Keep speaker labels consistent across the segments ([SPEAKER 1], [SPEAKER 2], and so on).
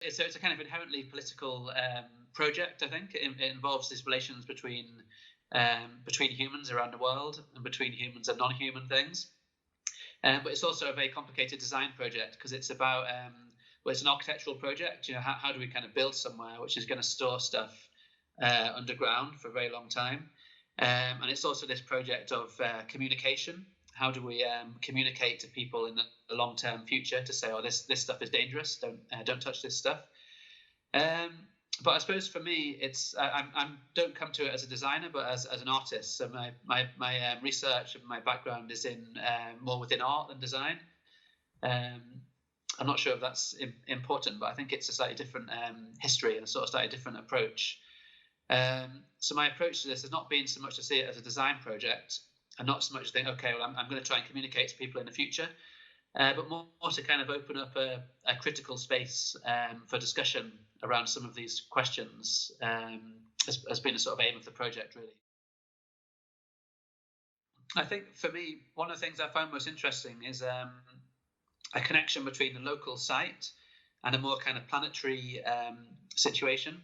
[SPEAKER 1] It's a kind of inherently political project, I think. It involves these relations between humans around the world and between humans and non-human things. But it's also a very complicated design project because it's about, well, it's an architectural project. How do we kind of build somewhere which is going to store stuff underground for a very long time? And it's also this project of communication. How do we communicate to people in the long-term future to say, oh, this stuff is dangerous, don't touch this stuff. But I suppose for me, it's I don't come to it as a designer, but as an artist. So my research and my background is in more within art than design. I'm not sure if that's important, but I think it's a slightly different history and a sort of slightly different approach. So my approach to this has not been so much to see it as a design project, and not so much to think, okay, well, I'm going to try and communicate to people in the future, but more to kind of open up a critical space for discussion around some of these questions has been a sort of aim of the project, really. I think for me, one of the things I found most interesting is a connection between the local site and a more kind of planetary situation.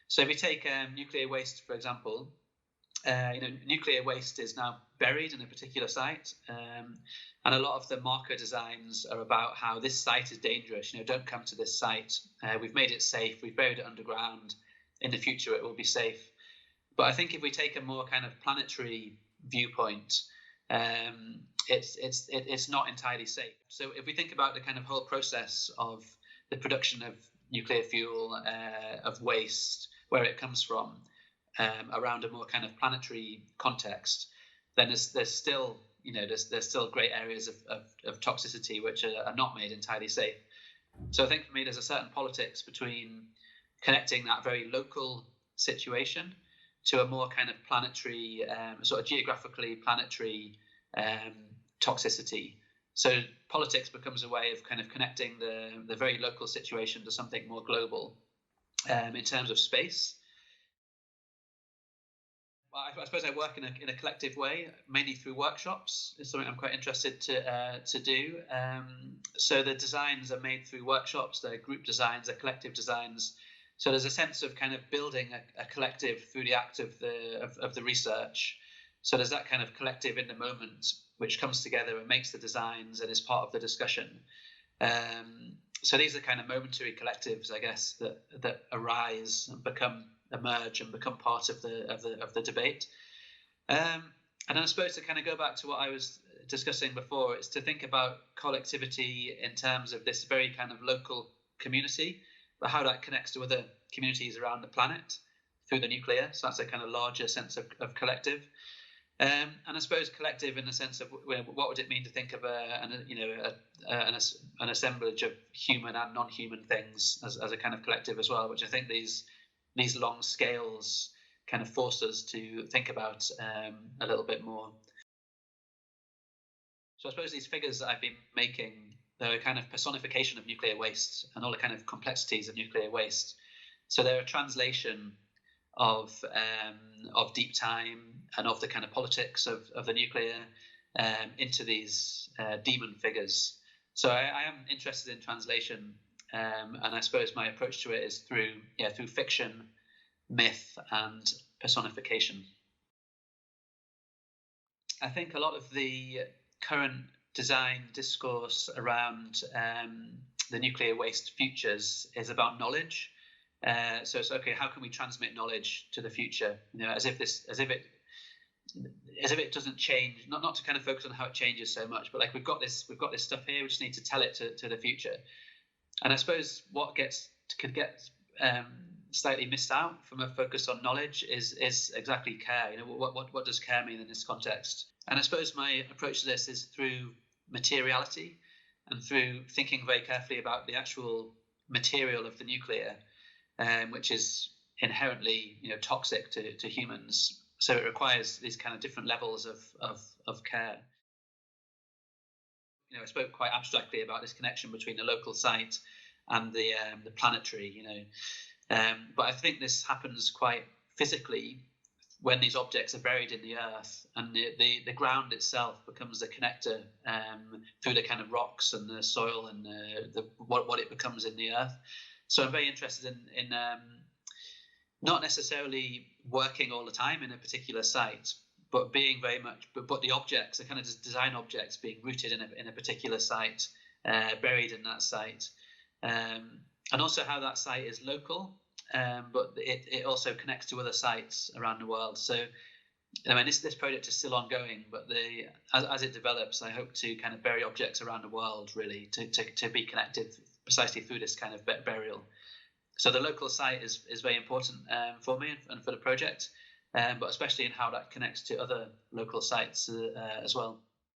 [SPEAKER 1] So if we take nuclear waste, for example, nuclear waste is now buried in a particular site, and a lot of the marker designs are about how this site is dangerous. Don't come to this site. We've made it safe. We've buried it underground. In the future, it will be safe. But I think if we take a more kind of planetary viewpoint, it's not entirely safe. So if we think about the kind of whole process of the production of nuclear fuel, of waste, where it comes from, around a more kind of planetary context, then there's still great areas of toxicity which are not made entirely safe. So I think for me, there's a certain politics between connecting that very local situation to a more kind of planetary, sort of geographically planetary toxicity. So politics becomes a way of kind of connecting the very local situation to something more global in terms of space. I suppose I work in a collective way, mainly through workshops. It's something I'm quite interested to do. So the designs are made through workshops. They're group designs, they're collective designs. So there's a sense of kind of building a collective through the act of the research. So there's that kind of collective in the moment which comes together and makes the designs and is part of the discussion. So these are kind of momentary collectives, I guess, that arise and emerge and become part of the debate. And I suppose to kind of go back to what I was discussing before, it's to think about collectivity in terms of this very kind of local community, but how that connects to other communities around the planet through the nuclear. So that's a kind of larger sense of collective. And I suppose collective in the sense of what would it mean to think of an assemblage of human and non-human things as a kind of collective as well, which I think these long scales kind of force us to think about a little bit more. So I suppose these figures that I've been making, they're a kind of personification of nuclear waste and all the kind of complexities of nuclear waste. So they're a translation of deep time and of the kind of politics of the nuclear into these demon figures. So I am interested in translation, and I suppose my approach to it is through fiction, myth, and personification. I think a lot of the current design discourse around the nuclear waste futures is about knowledge. So it's okay. How can we transmit knowledge to the future? As if it doesn't change. Not to kind of focus on how it changes so much, but like we've got this stuff here. We just need to tell it to the future. And I suppose what could get slightly missed out from a focus on knowledge is exactly care. What does care mean in this context? And I suppose my approach to this is through materiality and through thinking very carefully about the actual material of the nuclear, which is inherently toxic to humans. So it requires these kind of different levels of care. I spoke quite abstractly about this connection between the local site and the planetary. But I think this happens quite physically when these objects are buried in the earth, and the ground itself becomes the connector through the kind of rocks and the soil and what it becomes in the earth. So I'm very interested in not necessarily working all the time in a particular site, but being very much, but the objects, the kind of design objects, being rooted in a particular site, buried in that site, and also how that site is local, but it also connects to other sites around the world. So, I mean, this project is still ongoing, but as it develops, I hope to kind of bury objects around the world, really, to be connected precisely through this kind of burial. So the local site is very important for me and for the project, but especially in how that connects to other local sites as well.